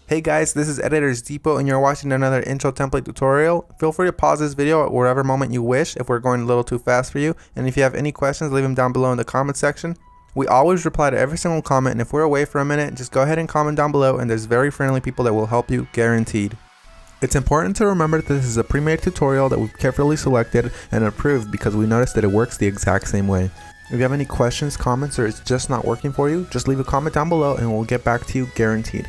Hey guys, this is Editors Depot and you're watching another intro template tutorial. Feel free to pause this video at whatever moment you wish if we're going a little too fast for you. And if you have any questions, leave them down below in the comment section. We always reply to every single comment, and if we're away for a minute, just go ahead and comment down below and there's very friendly people that will help you, guaranteed. It's important to remember that this is a pre-made tutorial that we've carefully selected and approved because we noticed that it works the exact same way. If you have any questions, comments, or it's just not working for you, just leave a comment down below and we'll get back to you, guaranteed.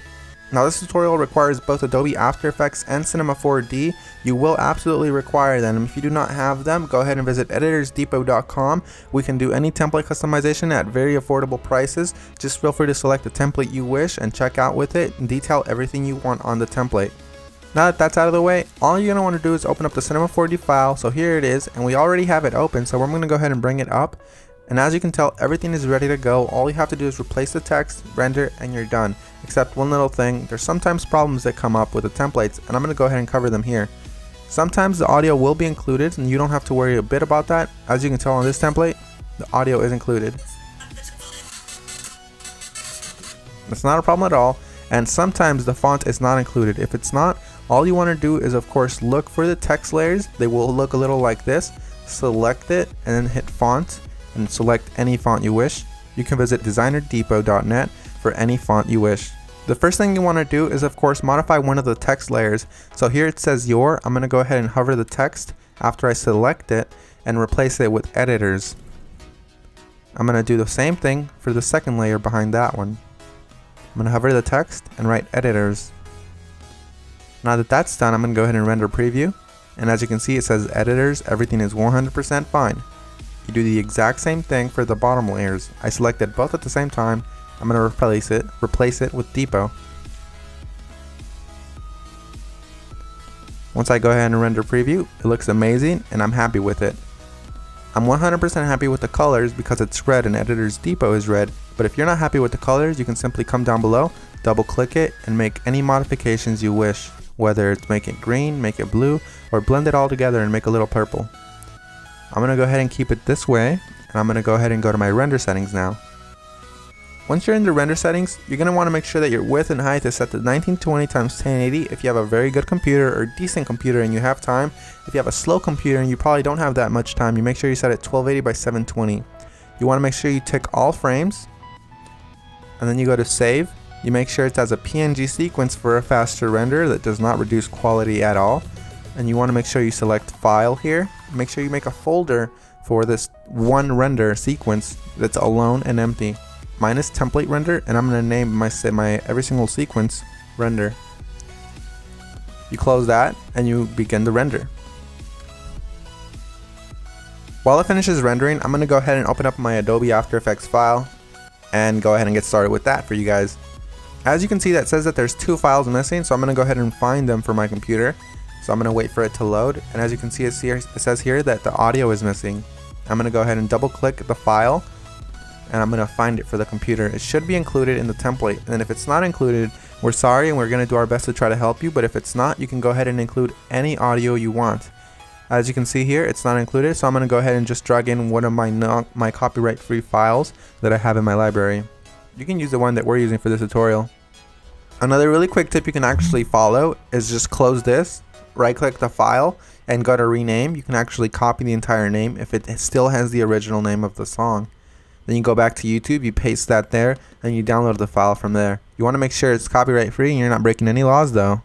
Now this tutorial requires both Adobe After Effects and Cinema 4D. You will absolutely require them. If you do not have them, go ahead and visit EditorsDepot.com. We can do any template customization at very affordable prices. Just feel free to select the template you wish and check out with it and detail everything you want on the template. Now that that's out of the way, all you're going to want to do is open up the Cinema 4D file. So here it is, and we already have it open, so I'm going to go ahead and bring it up. And as you can tell, everything is ready to go. All you have to do is replace the text, render, and you're done. Except one little thing, there's sometimes problems that come up with the templates, and I'm going to go ahead and cover them here. Sometimes the audio will be included, and you don't have to worry a bit about that. As you can tell on this template, the audio is included. It's not a problem at all, and sometimes the font is not included. If it's not, all you want to do is of course look for the text layers. They will look a little like this. Select it, and then hit font, and select any font you wish. You can visit DesignerDepot.net for any font you wish. The first thing you want to do is of course modify one of the text layers. So here it says your. I'm going to go ahead and hover the text after I select it and replace it with editors. I'm going to do the same thing for the second layer behind that one. I'm going to hover the text and write editors. Now that that's done, I'm going to go ahead and render preview. And as you can see, it says editors, everything is 100% fine. You do the exact same thing for the bottom layers. I selected both at the same time. I'm going to replace it with Depot. Once I go ahead and render preview, it looks amazing and I'm happy with it. I'm 100% happy with the colors because it's red and Editors Depot is red, but if you're not happy with the colors, you can simply come down below, double click it, and make any modifications you wish, whether it's make it green, make it blue, or blend it all together and make a little purple. I'm going to go ahead and keep it this way, and I'm going to go ahead and go to my render settings now. Once you're in the render settings, you're going to want to make sure that your width and height is set to 1920 x 1080 if you have a very good computer or decent computer and you have time. If you have a slow computer and you probably don't have that much time, you make sure you set it 1280 by 720. You want to make sure you tick all frames, and then you go to save. You make sure it's as a PNG sequence for a faster render that does not reduce quality at all. And you want to make sure you select file here. Make sure you make a folder for this one render sequence that's alone and empty. Mine is template render, and I'm going to name my every single sequence render. You close that and you begin the render. While it finishes rendering, I'm going to go ahead and open up my Adobe After Effects file and go ahead and get started with that for you guys. As you can see, that says that there's two files missing, so I'm going to go ahead and find them for my computer. So I'm going to wait for it to load, and as you can see, it says here that the audio is missing. I'm going to go ahead and double click the file, and I'm going to find it for the computer. It should be included in the template, and if it's not included, we're sorry and we're going to do our best to try to help you, but if it's not, you can go ahead and include any audio you want. As you can see here, it's not included, so I'm going to go ahead and just drag in one of my copyright-free files that I have in my library. You can use the one that we're using for this tutorial. Another really quick tip you can actually follow is just close this, right click the file, and go to rename. You can actually copy the entire name if it still has the original name of the song. Then you go back to YouTube, you paste that there, and you download the file from there. You want to make sure it's copyright free and you're not breaking any laws though.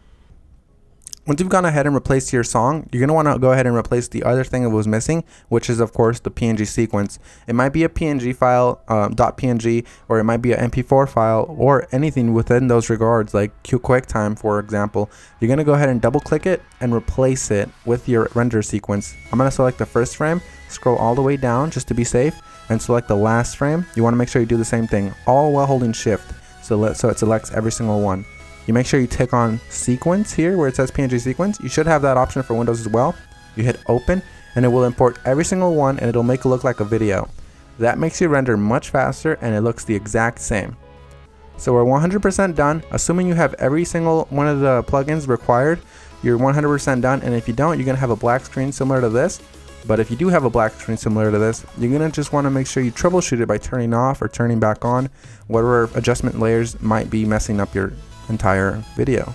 Once you've gone ahead and replaced your song, you're going to want to go ahead and replace the other thing that was missing, which is of course the PNG sequence. It might be a PNG file, .png, or it might be an MP4 file, or anything within those regards, like QuickTime for example. You're going to go ahead and double click it and replace it with your render sequence. I'm going to select the first frame, scroll all the way down just to be safe, and select the last frame. You want to make sure you do the same thing, all while holding shift, so it selects every single one. You make sure you tick on sequence here where it says PNG sequence. You should have that option for Windows as well. You hit open and it will import every single one, and it'll make it look like a video. That makes your render much faster and it looks the exact same. So we're 100% done. Assuming you have every single one of the plugins required, you're 100% done, and if you don't, you're going to have a black screen similar to this. But if you do have a black screen similar to this, you're going to just want to make sure you troubleshoot it by turning off or turning back on whatever adjustment layers might be messing up your entire video.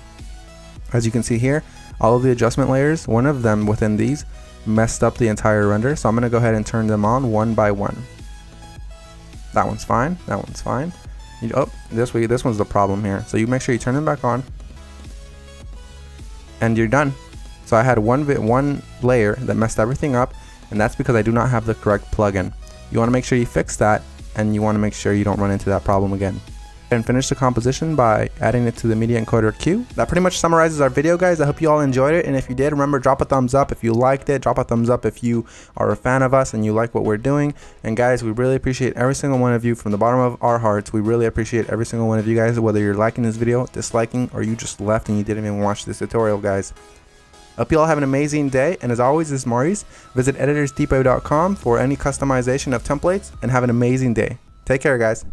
As you can see here, all of the adjustment layers, one of them within these messed up the entire render, so I'm going to go ahead and turn them on one by one. That one's fine, that one's fine. This one's the problem here. So you make sure you turn them back on, and you're done. So I had one layer that messed everything up, and that's because I do not have the correct plugin. You want to make sure you fix that, and you want to make sure you don't run into that problem again. And finish the composition by adding it to the media encoder queue. That pretty much summarizes our video, guys. I hope you all enjoyed it, and if you did, remember, drop a thumbs up if you liked it. Drop a thumbs up if you are a fan of us and you like what we're doing. And guys, we really appreciate every single one of you from the bottom of our hearts. We really appreciate every single one of you guys, whether you're liking this video, disliking, or you just left and you didn't even watch this tutorial, guys. Hope you all have an amazing day, and as always, this is Maurice. Visit EditorsDepot.com for any customization of templates, and have an amazing day. Take care, guys.